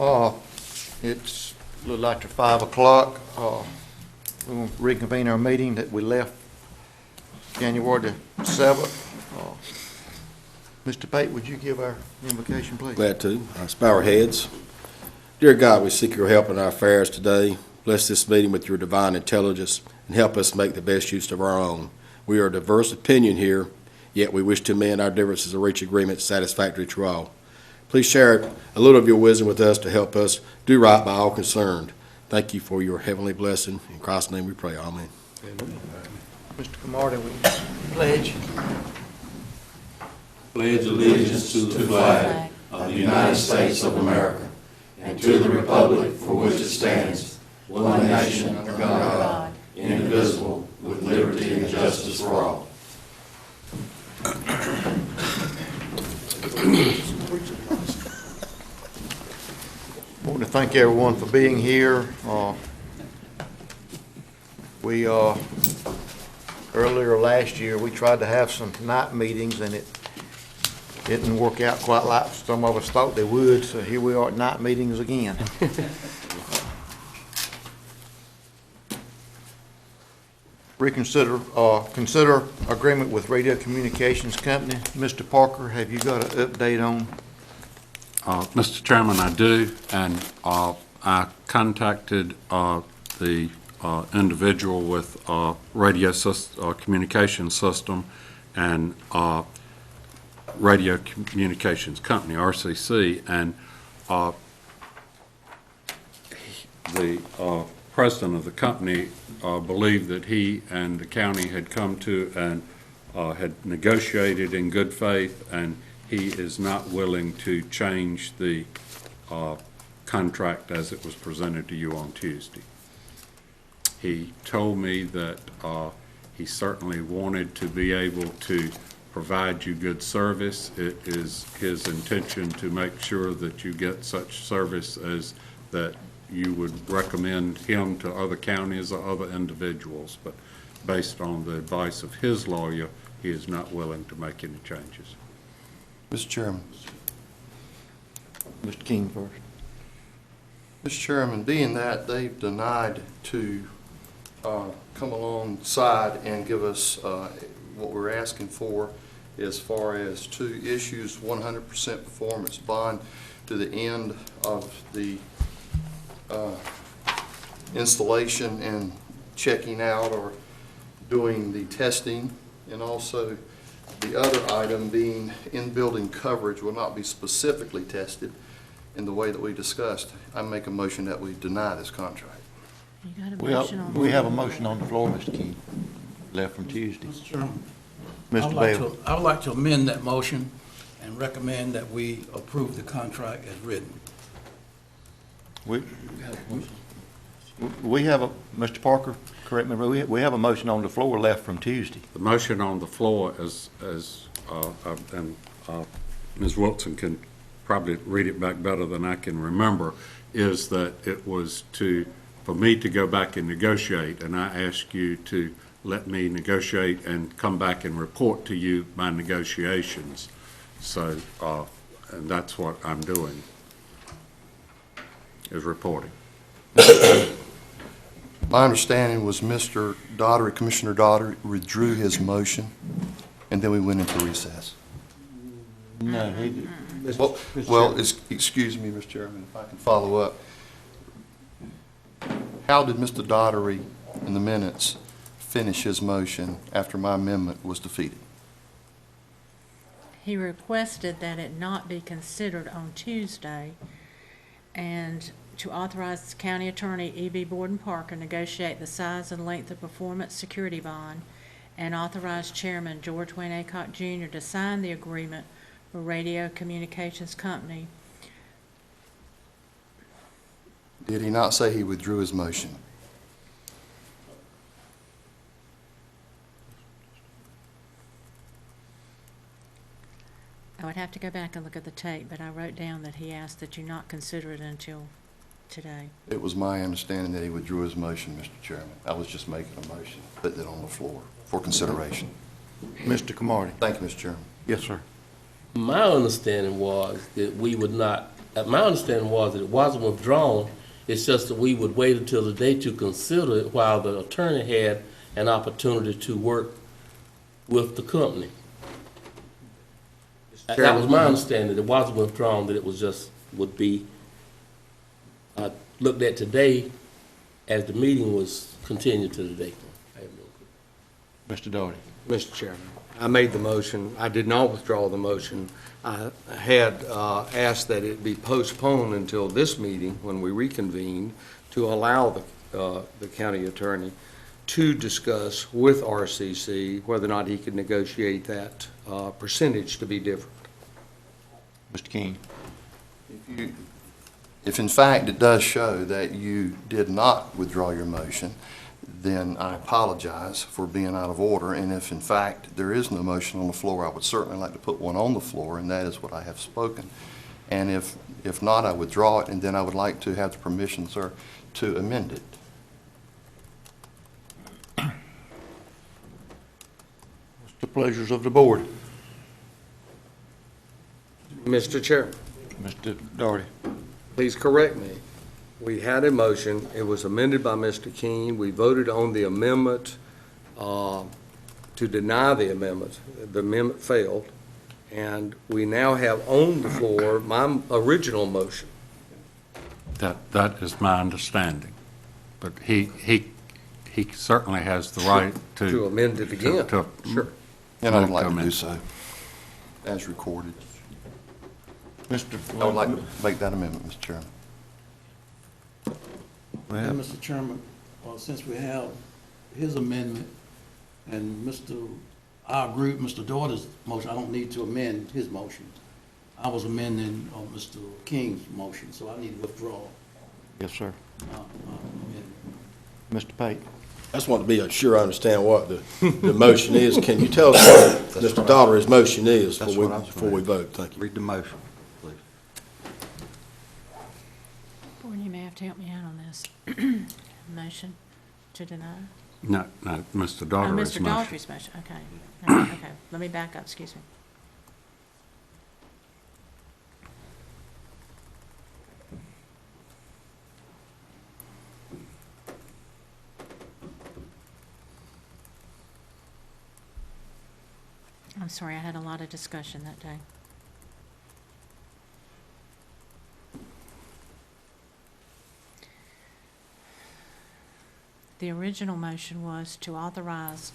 It's a little after 5 o'clock. We're going to reconvene our meeting that we left January the 7th. Mr. Pate, would you give our invocation, please? Glad to. Let's bow our heads. Dear God, we seek your help in our affairs today. Bless this meeting with your divine intelligence and help us make the best use of our own. We are a diverse opinion here, yet we wish to mend our differences and reach agreement satisfactory to all. Please share a little of your wisdom with us to help us do right by all concerned. Thank you for your heavenly blessing. In Christ's name we pray. Amen. Mr. Camarda, we pledge. Pledge allegiance to the flag of the United States of America and to the republic for which it stands, one nation under God, indivisible, with liberty and justice for all. I want to thank everyone for being here. Earlier last year, we tried to have some night meetings, and it didn't work out quite like some of us thought they would, so here we are at night meetings again. Consider agreement with Radio Communications Company. Mr. Parker, have you got an update on? Mr. Chairman, I do, and I contacted the individual with radio communication system and Radio Communications Company, RCC, and the president of the company believed that he and the county had come to and had negotiated in good faith, and he is not willing to change the contract as it was presented to you on Tuesday. He told me that he certainly wanted to be able to provide you good service. It is his intention to make sure that you get such service as that you would recommend him to other counties or other individuals, but based on the advice of his lawyer, he is not willing to make any changes. Mr. Chairman. Mr. King first. Mr. Chairman, being that they've denied to come alongside and give us what we're asking for as far as two issues, 100% performance bond to the end of the installation and checking out or doing the testing, and also the other item being in-building coverage will not be specifically tested in the way that we discussed. I make a motion that we deny this contract. You got a motion on the We have a motion on the floor, Mr. King, left from Tuesday. Mr. Chairman, Mr. Bell. I would like to amend that motion and recommend that we approve the contract as written. We have a, Mr. Parker, correct me, we have a motion on the floor left from Tuesday. The motion on the floor, and Ms. Wilson can probably read it back better than I can remember, is that it was for me to go back and negotiate, and I ask you to let me negotiate and come back and report to you my negotiations. So, and that's what I'm doing, is reporting. My understanding was Mr. Daugherty, Commissioner Daugherty, withdrew his motion, and then we went into recess. No, he did. Excuse me, Mr. Chairman, if I can follow up. How did Mr. Daugherty, in the minutes, finish his motion after my amendment was defeated? He requested that it not be considered on Tuesday and to authorize the county attorney, E.B. Borden Parker, negotiate the size and length of performance security bond and authorize Chairman George Wayne Aycock Jr. to sign the agreement for Radio Communications Company. Did he not say he withdrew his motion? I would have to go back and look at the tape, but I wrote down that he asked that you not consider it until today. It was my understanding that he withdrew his motion, Mr. Chairman. I was just making a motion, putting it on the floor for consideration. Mr. Camardi. Thank you, Mr. Chairman. Yes, sir. My understanding was that we would not my understanding was that it wasn't withdrawn. It's just that we would wait until the day to consider it while the attorney had an opportunity to work with the company. That was my understanding. It wasn't withdrawn, that it was just, would be looked at today as the meeting was continued to the day. Mr. Doherty. Mr. Chairman, I made the motion. I did not withdraw the motion. I had asked that it be postponed until this meeting, when we reconvened, to allow the county attorney to discuss with RCC whether or not he could negotiate that percentage to be different. Mr. King. If in fact it does show that you did not withdraw your motion, then I apologize for being out of order. And if in fact there is no motion on the floor, I would certainly like to put one on the floor, and that is what I have spoken. And if not, I withdraw it, and then I would like to have the permission, sir, to amend it. What's the pleasures of the board? Mr. Chairman, Mr. Doherty. please correct me. We had a motion. It was amended by Mr. King. We voted on the amendment to deny the amendment. The amendment failed. And we now have on the floor my original motion. That is my understanding. But he certainly has the right to. To amend it again. Sure. And I would like to Comment. do so, as recorded. Mr. I would like to make that amendment, Mr. Chairman. And Mr. Chairman, since we have his amendment and our group, Mr. Doherty's motion, I don't need to amend his motion. I was amending Mr. King's motion, so I need to withdraw. Yes, sir. Amendment. Mr. Pate. I just want to be sure I understand what the motion is. Can you tell us what Mr. Daugherty's motion is That's before what I was we ready. vote? Thank you. Read the motion, please. Board, you may have to help me out on this. Motion to deny? No, Mr. Oh, Daugherty's Mr. motion. Daugherty's motion, okay. No, okay, let me back up, excuse me. I'm sorry, I had a lot of discussion that day. The original motion was to authorize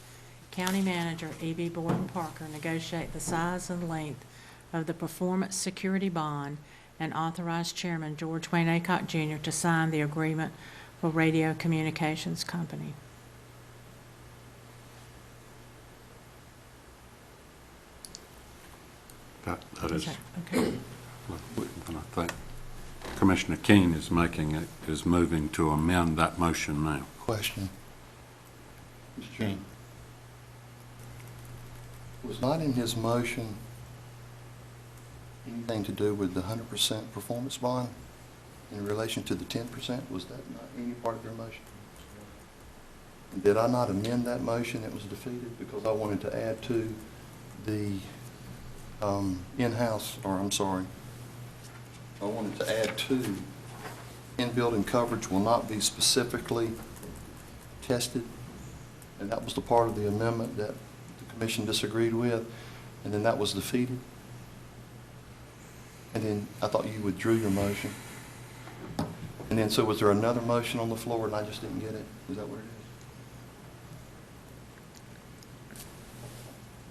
County Manager E.B. Borden Parker negotiate the size and length of the performance security bond and authorize Chairman George Wayne Aycock Jr. to sign the agreement for Radio Communications Company. That is, Okay. and I think Commissioner King is moving to amend that motion now. Question. Mr. Chairman. Was not in his motion anything to do with the 100% performance bond in relation to the 10%? Was that not any part of your motion? Did I not amend that motion? It was defeated because I wanted to add to the in-house, or I'm sorry, I wanted to add to in-building coverage will not be specifically tested, and that was the part of the amendment that the commission disagreed with, and then that was defeated. And then I thought you withdrew your motion. And then, so was there another motion on the floor and I just didn't get it? Is that what it is?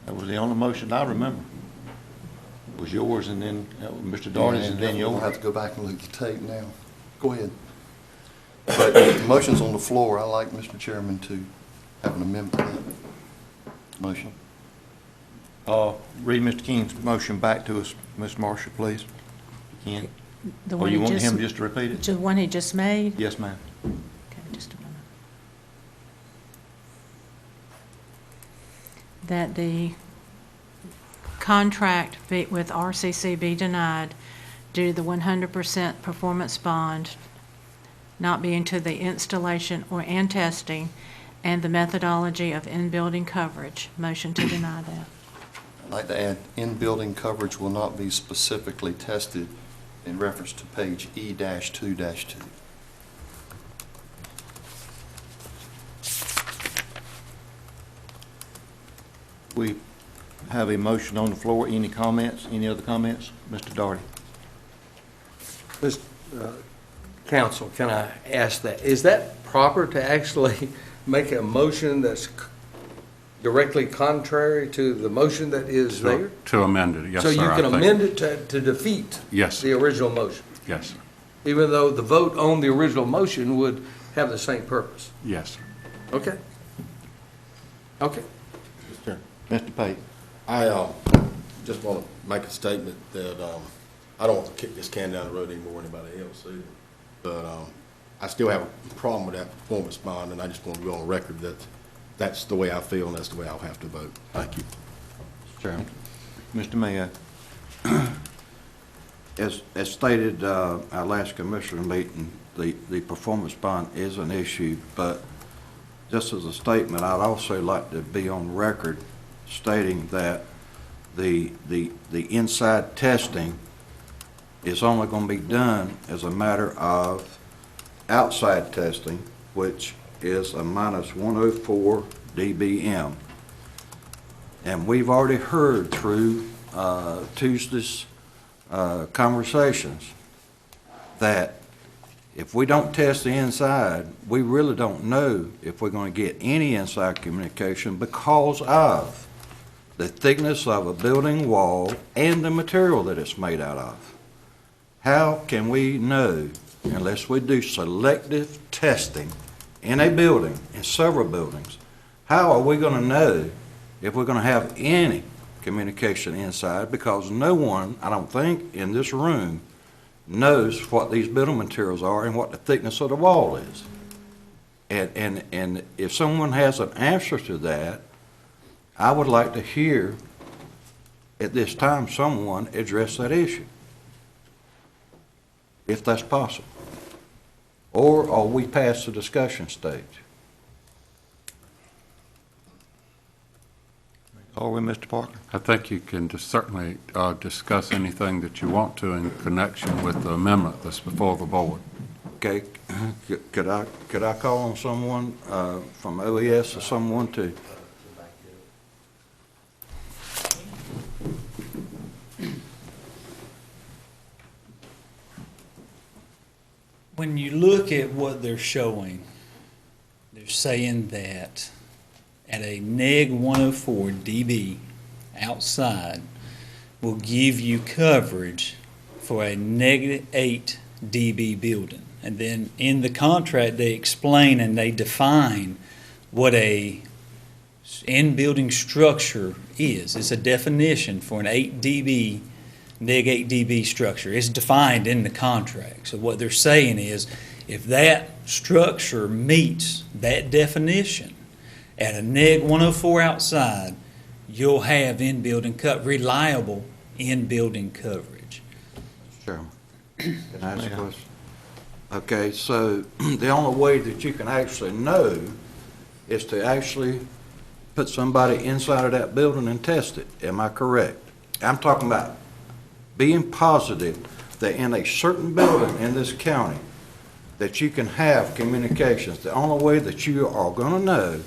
That was the only motion I remember. It was yours and then Mr. Doherty's and then We'll yours. have to go back and look at the tape now. Go ahead. But the motion's on the floor. I like, Mr. Chairman, to have an amendment to that motion. Read Mr. King's motion back to us, Ms. Marshall, please. Ken? The Or one you he want just, him just to repeat it? the one he just made? Yes, ma'am. Okay, just a moment. That the contract with RCC be denied due to the 100% performance bond not being to the installation and testing and the methodology of in-building coverage. Motion to deny that. I'd like to add, in-building coverage will not be specifically tested in reference to page E-2-2. We have a motion on the floor. Any comments? Any other comments? Mr. Daugherty? Counsel, can I ask that, is that proper to actually make a motion that's directly contrary to the motion that is there? To amend it, yes, sir. So you I can think- amend it to defeat Yes, the original motion, yes, sir. even though the vote on the original motion would have the same purpose? Yes, sir. Okay. Okay. Mr. Pate? I just want to make a statement that I don't want to kick this can down the road anymore, anybody else either. But I still have a problem with that performance bond, and I just want to go on record that that's the way I feel, and that's the way I'll have to vote. Thank you. Mr. Chairman. Mr. Mayor? As stated, our last commissioner meeting, the performance bond is an issue, but just as a statement, I'd also like to be on record stating that the inside testing is only going to be done as a matter of outside testing, which is a minus 104 dBm. And we've already heard through Tuesday's conversations that if we don't test the inside, we really don't know if we're going to get any inside communication because of the thickness of a building wall and the material that it's made out of. How can we know unless we do selective testing in a building, in several buildings? How are we going to know if we're going to have any communication inside? Because no one, I don't think, in this room knows what these building materials are and what the thickness of the wall is. And if someone has an answer to that, I would like to hear at this time someone address that issue, if that's possible. Or are we past the discussion stage? Are we, Mr. Parker? I think you can certainly discuss anything that you want to in connection with the amendment that's before the board. Okay, could I call on someone from OES or someone to? When you look at what they're showing, they're saying that at a neg 104 dB outside will give you coverage for a negative 8 dB building. And then in the contract, they explain and they define what a in-building structure is. It's a definition for an 8 dB neg 8 dB structure. It's defined in the contract. So what they're saying is if that structure meets that definition at a neg 104 outside, you'll have in-building reliable in-building coverage. Chairman, can I ask a question? Okay, so the only way that you can actually know is to actually put somebody inside of that building and test it. Am I correct? I'm talking about being positive that in a certain building in this county that you can have communications. The only way that you are going to know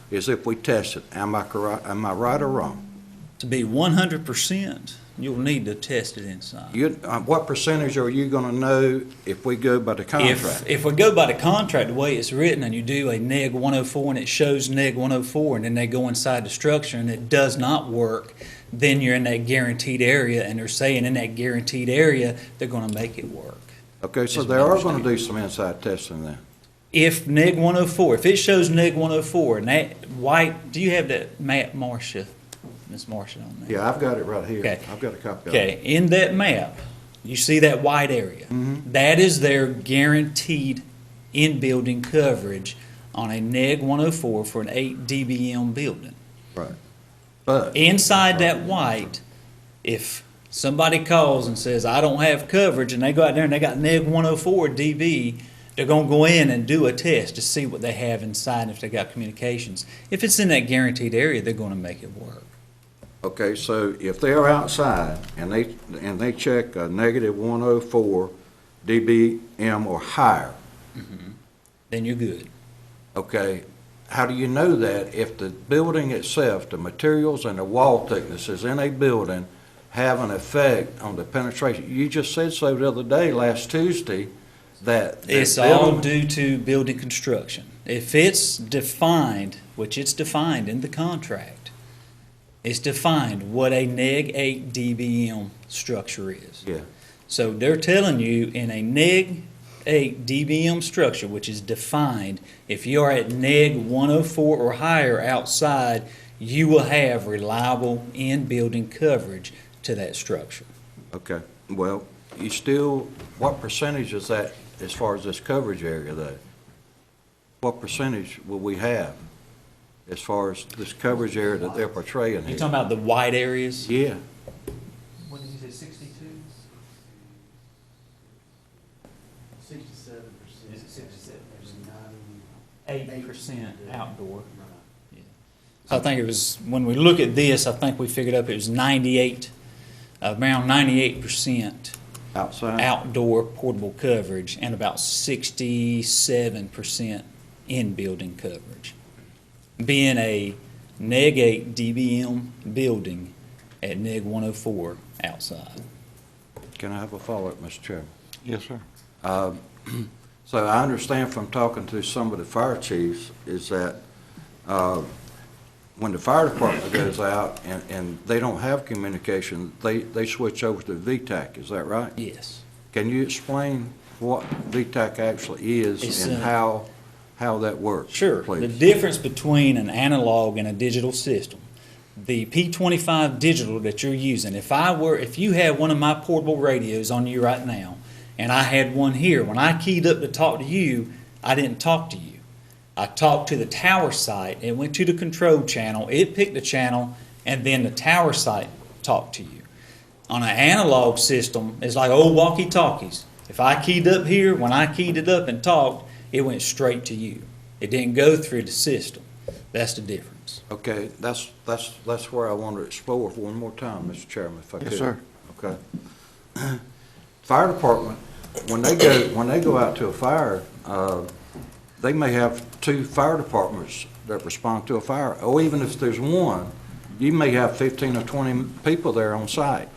is if we test it. Am I correct? Am I right or wrong? To be 100%, you'll need to test it inside. What percentage are you going to know if we go by the contract? If we go by the contract, the way it's written, and you do a neg 104 and it shows neg 104, and then they go inside the structure and it does not work, then you're in that guaranteed area, and they're saying in that guaranteed area, they're going to make it work. Okay, so Is they my are going to understanding. do some inside testing then? If neg 104, if it shows neg 104, and that white, do you have that map, Marcia, Ms. Marcia, on that? Yeah, I've got it right here. Okay. I've got a copy of it. Okay, in that map, you see that white area. That is their guaranteed in-building coverage on a neg 104 for an 8 dBm building. Right. But Inside that white, if somebody calls and says, I don't have coverage, and they go out there and they got neg 104 dB, they're going to go in and do a test to see what they have inside and if they got communications. If it's in that guaranteed area, they're going to make it work. Okay, so if they're outside and they check a negative 104 dBm or higher, Then you're good. okay, how do you know that if the building itself, the materials and the wall thicknesses in a building have an effect on the penetration? You just said so the other day, last Tuesday, that. It's all due to building construction. If it's defined, which it's defined in the contract, it's defined what a neg 8 dBm structure is. Yeah, So they're telling you in a neg 8 dBm structure, which is defined, if you are at neg 104 or higher outside, you will have reliable in-building coverage to that structure. okay. Well, you still, what percentage is that as far as this coverage area though? What percentage will we have as far as this coverage area that they're portraying You here? talking about the white areas? Yeah, What did you say, 62? 67%. Is it 67%? 8% outdoor. Yeah. So I think it was, when we look at this, I think we figured up it was around 98% outside? outdoor portable coverage and about 67% in-building coverage. Being a neg 8 dBm building at neg 104 outside. Can I have a follow-up, Mr. Chairman? Yes, sir. So I understand from talking to some of the fire chiefs is that when the fire department goes out and they don't have communication, they switch over to VTAC, is that right? Yes. Can you explain what VTAC actually is It's and how that works? Sure. The Please. difference between an analog and a digital system. The P25 digital that you're using, if you had one of my portable radios on you right now, and I had one here, when I keyed up to talk to you, I didn't talk to you. I talked to the tower site, it went to the control channel, it picked the channel, and then the tower site talked to you. On an analog system, it's like old walkie-talkies. If I keyed up here, when I keyed it up and talked, it went straight to you. It didn't go through the system. That's the difference. Okay, that's where I want to explore one more time, Mr. Chairman, if I could. Yes, sir. Okay. Fire department, when they go out to a fire, they may have two fire departments that respond to a fire, or even if there's one, you may have 15 or 20 people there on site.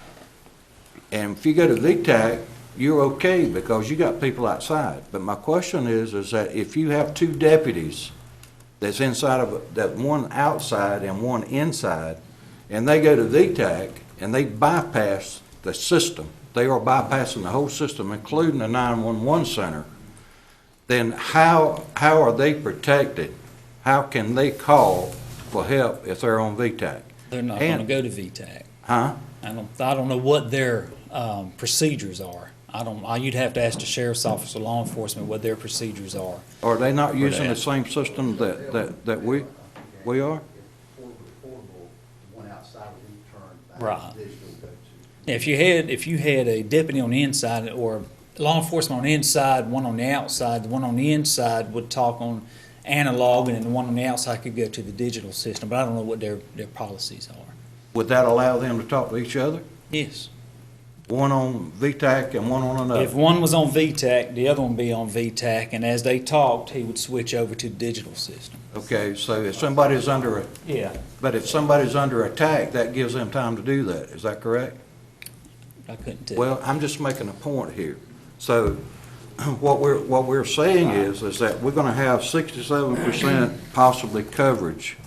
And if you go to VTAC, you're okay because you got people outside. But my question is that if you have two deputies that's inside of, that one outside and one inside, and they go to VTAC and they bypass the system, they are bypassing the whole system, including the 911 center, then how are they protected? How can they call for help if they're on VTAC? They're not going to go to VTAC. Huh? I don't know what their procedures are. You'd have to ask the sheriff's office or law enforcement what their procedures are. Are they not using that. the same system that we are? Right. If you had a deputy on the inside or law enforcement on the inside, one on the outside, the one on the inside would talk on analog and then the one on the outside could go to the digital system, but I don't know what their policies are. Would that allow them to talk to each other? Yes. One on VTAC and one on another? If one was on VTAC, the other one would be on VTAC, and as they talked, he would switch over to the digital system. Okay, so if somebody's under Yeah. but if somebody's under attack, that gives them time to do that, is that correct? I couldn't tell. Well, I'm just making a point here. So what we're saying is that we're gonna have 67% possibly coverage,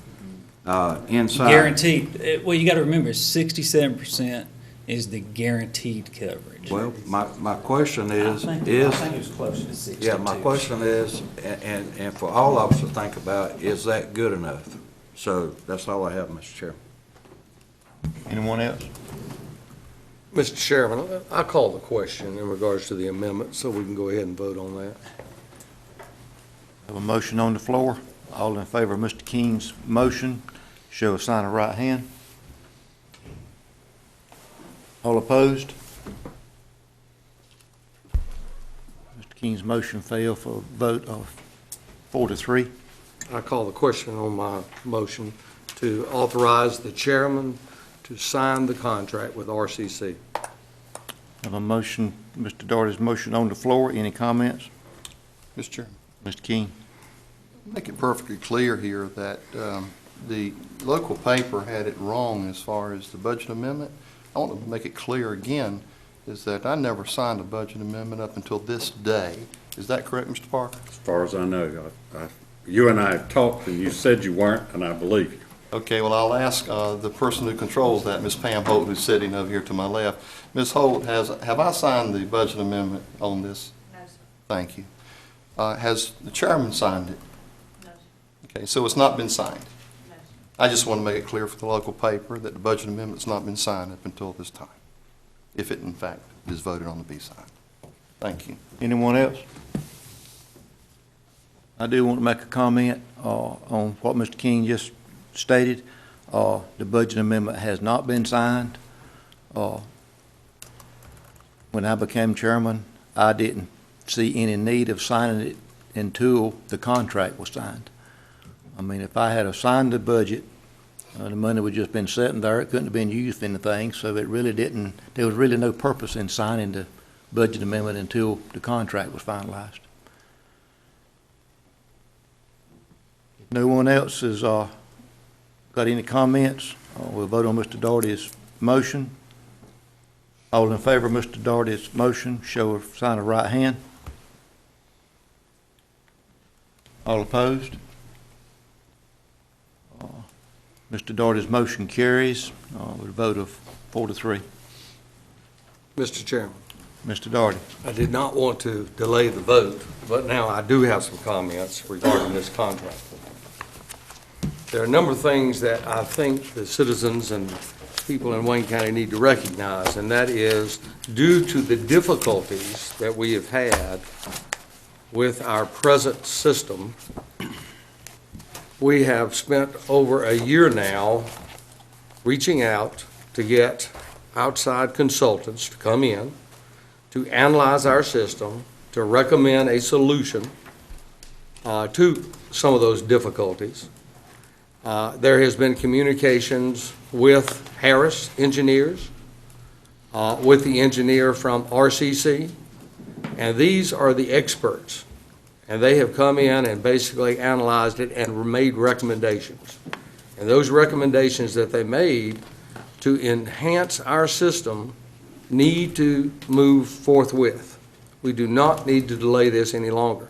inside. Guaranteed, well, you gotta remember, 67% is the guaranteed coverage. Well, my question is, I think it was closer to 62. yeah, my question is, and for all of us to think about, is that good enough? So that's all I have, Mr. Chairman. Anyone else? Mr. Chairman, I call the question in regards to the amendment, so we can go ahead and vote on that. Have a motion on the floor. All in favor of Mr. King's motion, show a sign of right hand. All opposed? Mr. King's motion failed for a vote of 4-3. I call the question on my motion to authorize the chairman to sign the contract with RCC. Have a motion, Mr. Doherty's motion on the floor. Any comments? Mr. Chairman, Mr. King? make it perfectly clear here that the local paper had it wrong as far as the budget amendment. I want to make it clear again, is that I never signed a budget amendment up until this day. Is that correct, Mr. Parker? As far as I know, you and I have talked, and you said you weren't, and I believe you. Okay, well, I'll ask the person who controls that, Ms. Pam Holt, who's sitting over here to my left. Ms. Holt, have I signed the budget amendment on this? No, sir. Thank you. Has the chairman signed it? No, sir. Okay, so it's not been signed. No, sir. I just want to make it clear for the local paper that the budget amendment's not been signed up until this time, if it in fact is voted on to be signed. Thank you. Anyone else? I do want to make a comment on what Mr. King just stated. The budget amendment has not been signed. When I became chairman, I didn't see any need of signing it until the contract was signed. I mean, if I had signed the budget, the money would just been sitting there. It couldn't have been used for anything, so it really didn't, there was really no purpose in signing the budget amendment until the contract was finalized. If no one else has got any comments, we'll vote on Mr. Doherty's motion. All in favor of Mr. Doherty's motion, show a sign of right hand. All opposed? Mr. Doherty's motion carries with a vote of 4-3. Mr. Chairman, Mr. Doherty. I did not want to delay the vote, but now I do have some comments regarding this contract. There are a number of things that I think the citizens and people in Wayne County need to recognize, and that is due to the difficulties that we have had with our present system, we have spent over a year now reaching out to get outside consultants to come in, to analyze our system, to recommend a solution to some of those difficulties. There has been communications with Harris Engineers, with the engineer from RCC, and these are the experts. And they have come in and basically analyzed it and made recommendations. And those recommendations that they made to enhance our system need to move forthwith. We do not need to delay this any longer.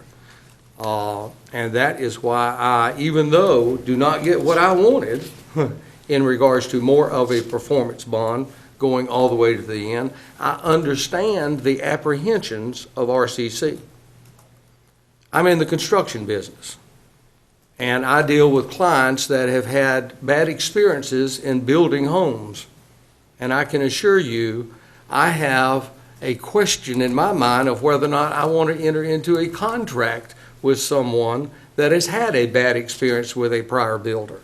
And that is why I, even though do not get what I wanted in regards to more of a performance bond going all the way to the end, I understand the apprehensions of RCC. I'm in the construction business, and I deal with clients that have had bad experiences in building homes. And I can assure you, I have a question in my mind of whether or not I want to enter into a contract with someone that has had a bad experience with a prior builder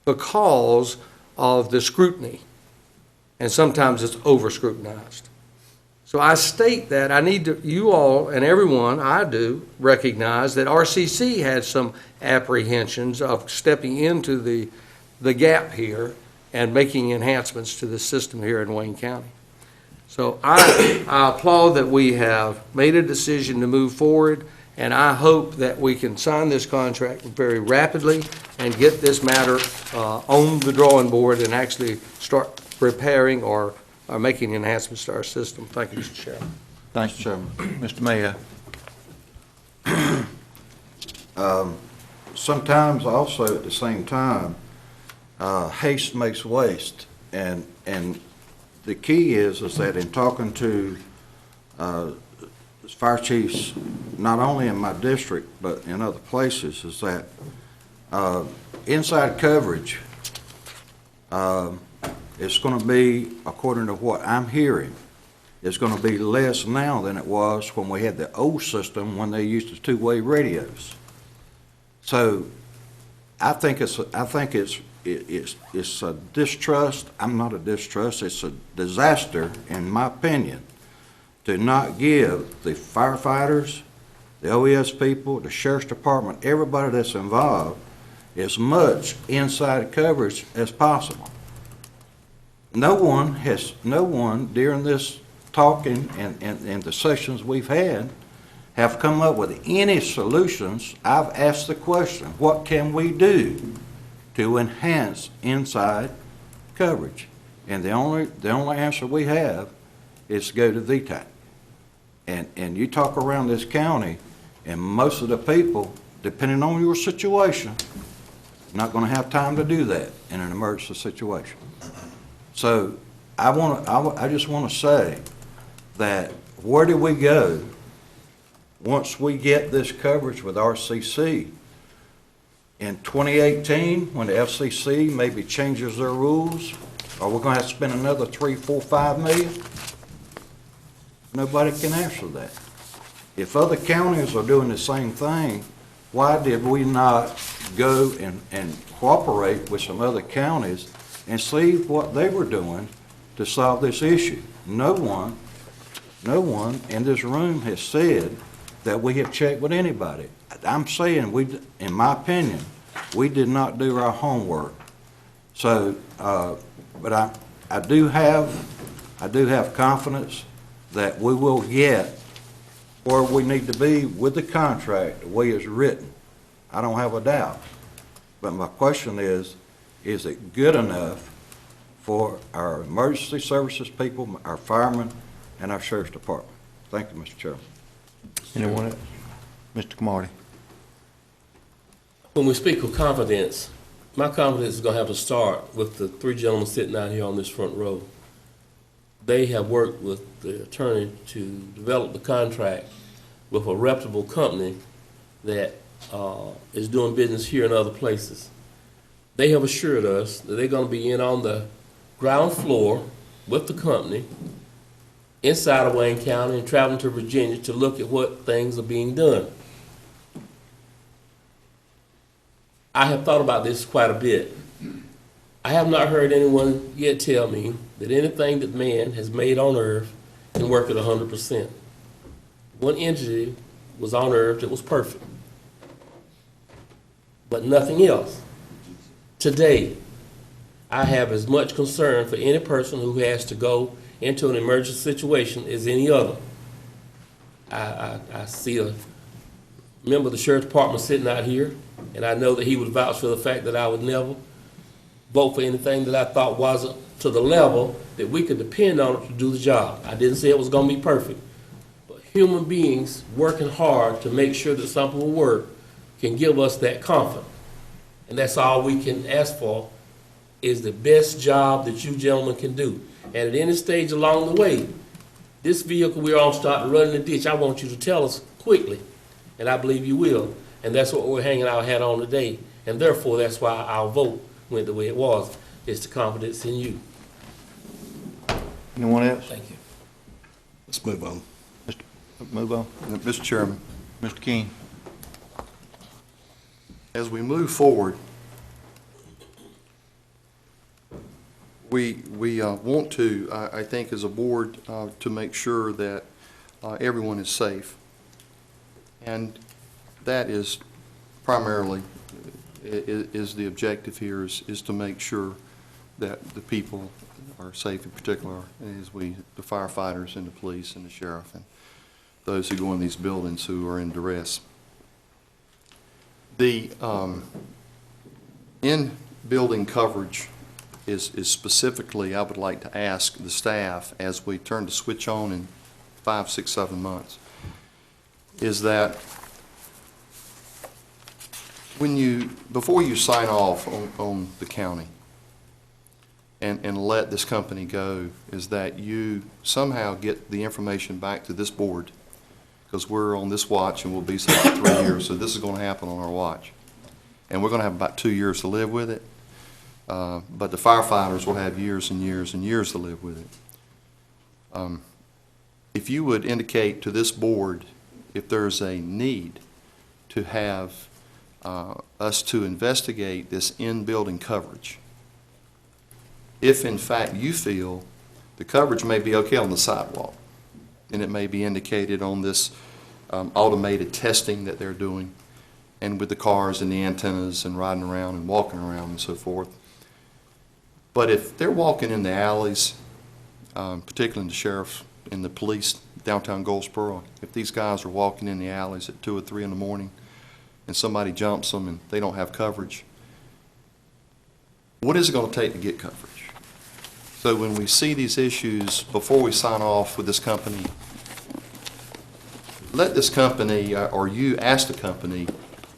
because of the scrutiny, and sometimes it's over scrutinized. So I state that I need to, you all and everyone, I do, recognize that RCC had some apprehensions of stepping into the gap here and making enhancements to the system here in Wayne County. So I applaud that we have made a decision to move forward, and I hope that we can sign this contract very rapidly and get this matter on the drawing board and actually start preparing or making enhancements to our system. Thank you, Mr. Chairman. Thanks, Chairman. Mr. Mayor. Sometimes also at the same time, haste makes waste. And the key is that in talking to fire chiefs, not only in my district, but in other places, is that inside coverage it's going to be, according to what I'm hearing, it's going to be less now than it was when we had the old system when they used the two-way radios. So I think it's a distrust. I'm not a distrust. It's a disaster, in my opinion, to not give the firefighters, the OES people, the sheriff's department, everybody that's involved, as much inside coverage as possible. no one during this talking and the sessions we've had have come up with any solutions. I've asked the question, what can we do to enhance inside coverage? And the only answer we have is to go to VTAC. And you talk around this county, and most of the people, depending on your situation, not gonna have time to do that in an emergency situation. So I just wanna say that where do we go once we get this coverage with RCC? In 2018, when the FCC maybe changes their rules, are we gonna have to spend another 3, 4, 5 million? Nobody can answer that. If other counties are doing the same thing, why did we not go and cooperate with some other counties and see what they were doing to solve this issue? No one in this room has said that we have checked with anybody. I'm saying in my opinion, we did not do our homework. So, but I do have confidence that we will get where we need to be with the contract, the way it's written. I don't have a doubt. But my question is it good enough for our emergency services people, our firemen, and our sheriff's department? Thank you, Mr. Chairman. Anyone else? Mr. Camardi? When we speak of confidence, my confidence is going to have to start with the 3 gentlemen sitting out here on this front row. They have worked with the attorney to develop the contract with a reputable company that is doing business here and other places. They have assured us that they're going to be in on the ground floor with the company inside of Wayne County and traveling to Virginia to look at what things are being done. I have thought about this quite a bit. I have not heard anyone yet tell me that anything that man has made on earth can work at 100%. One entity was on earth that was perfect, but nothing else. Today, I have as much concern for any person who has to go into an emergency situation as any other. I see a member of the sheriff's department sitting out here, and I know that he would vouch for the fact that I would never vote for anything that I thought wasn't to the level that we could depend on it to do the job. I didn't say it was going to be perfect, but human beings working hard to make sure that something will work can give us that comfort. And that's all we can ask for, is the best job that you gentlemen can do. And at any stage along the way, this vehicle we're on starting to run in the ditch, I want you to tell us quickly, and I believe you will. And that's what we're hanging our hat on today. And therefore, that's why our vote went the way it was. It's the confidence in you. Anyone else? Thank you. Let's move on. Move on. Mr. Chairman, Mr. King? as we move forward, we want to, I think as a board, to make sure that everyone is safe. And that is primarily, is the objective here, is to make sure that the people are safe, in particular, the firefighters and the police and the sheriff and those who go in these buildings who are in duress. The in-building coverage is specifically, I would like to ask the staff as we turn to switch on in 5, 6, 7 months, is that before you sign off on the county and let this company go, is that you somehow get the information back to this board, because we're on this watch and we'll be so for 3 years, so this is going to happen on our watch. And we're going to have about 2 years to live with it, but the firefighters will have years and years and years to live with it. If you would indicate to this board if there's a need to have us to investigate this in-building coverage, if in fact you feel the coverage may be okay on the sidewalk, and it may be indicated on this automated testing that they're doing, and with the cars and the antennas and riding around and walking around and so forth, But if they're walking in the alleys, particularly the sheriff and the police downtown Goldsboro, if these guys are walking in the alleys at 2 or 3 in the morning and somebody jumps them and they don't have coverage, what is it going to take to get coverage? So when we see these issues, before we sign off with this company, let this company, or you ask the company,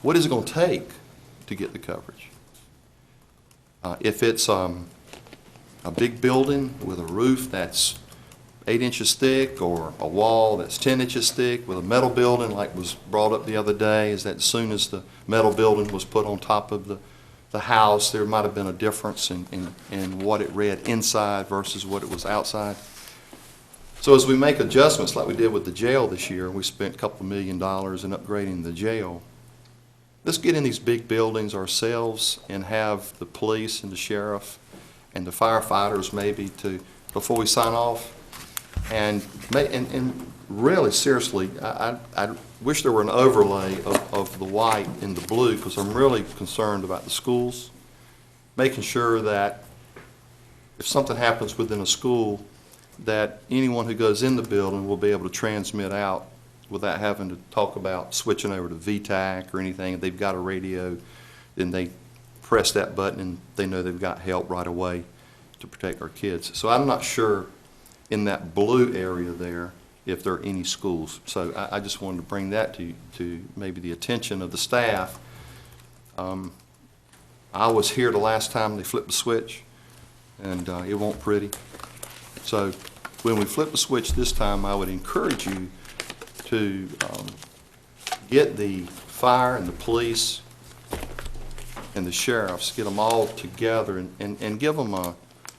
what is it going to take to get the coverage? If it's a big building with a roof that's 8 inches thick, or a wall that's 10 inches thick with a metal building, like was brought up the other day, is that as soon as the metal building was put on top of the house, there might have been a difference in what it read inside versus what it was outside. So as we make adjustments like we did with the jail this year, we spent a couple $1 million in upgrading the jail. Let's get in these big buildings ourselves and have the police and the sheriff and the firefighters maybe to, before we sign off, and really seriously, I wish there were an overlay of the white and the blue, because I'm really concerned about the schools, making sure that if something happens within a school, that anyone who goes in the building will be able to transmit out without having to talk about switching over to VTAC or anything. If they've got a radio, then they press that button and they know they've got help right away to protect our kids. So I'm not sure in that blue area there if there are any schools. So I just wanted to bring that to maybe the attention of the staff. I was here the last time they flipped the switch, and it wasn't pretty. So when we flip the switch this time, I would encourage you to get the fire and the police and the sheriffs, get them all together and give them a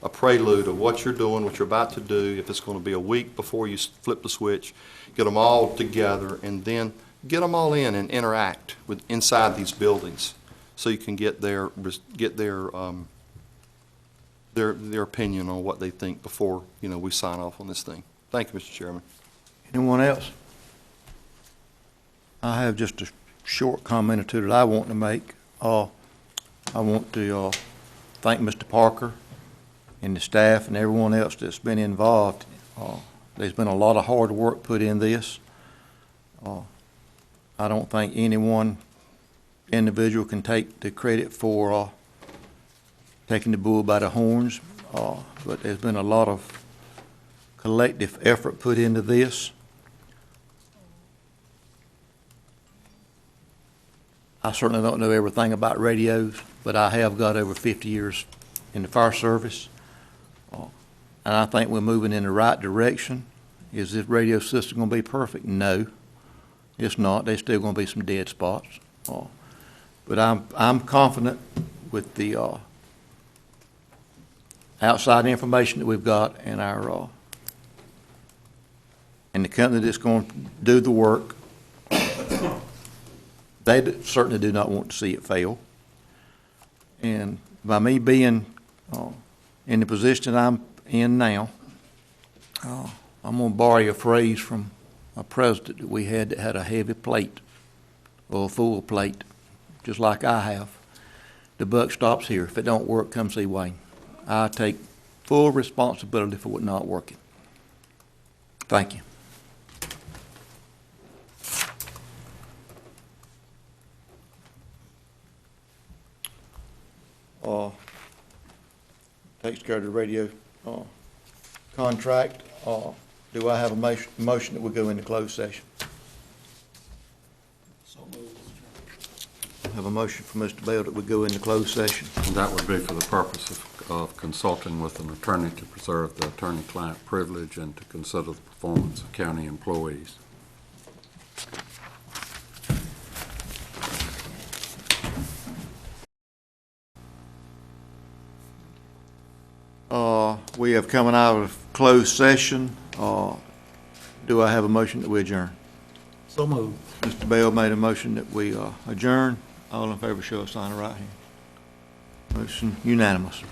prelude of what you're doing, what you're about to do. If it's going to be a week before you flip the switch, get them all together and then get them all in and interact with inside these buildings, so you can get their opinion on what they think before, you know, we sign off on this thing. Thank you, Mr. Chairman. Anyone else? I have just a short comment or two that I want to make. I want to thank Mr. Parker and the staff and everyone else that's been involved. There's been a lot of hard work put in this. I don't think any one individual can take the credit for taking the bull by the horns, but there's been a lot of collective effort put into this. I certainly don't know everything about radios, but I have got over 50 years in the fire service. And I think we're moving in the right direction. Is this radio system going to be perfect? No, it's not. There's still going to be some dead spots. But I'm confident with the outside information that we've got and our and the company that's going to do the work. They certainly do not want to see it fail. And by me being in the position that I'm in now, I'm going to borrow a phrase from a president that we had that had a heavy plate or a full plate, just like I have. The buck stops here. If it don't work, come see Wayne. I take full responsibility for what not working. Thank you. Takes care of the radio contract. Do I have a motion that we go into closed session? So moved. I have a motion from Mr. Bell that we go into closed session. And that would be for the purpose of consulting with an attorney to preserve the attorney-client privilege and to consider the performance of county employees. We have coming out of closed session. Do I have a motion that we adjourn? So moved. Mr. Bell made a motion that we adjourn. All in favor, show a sign of right hand. Motion unanimous.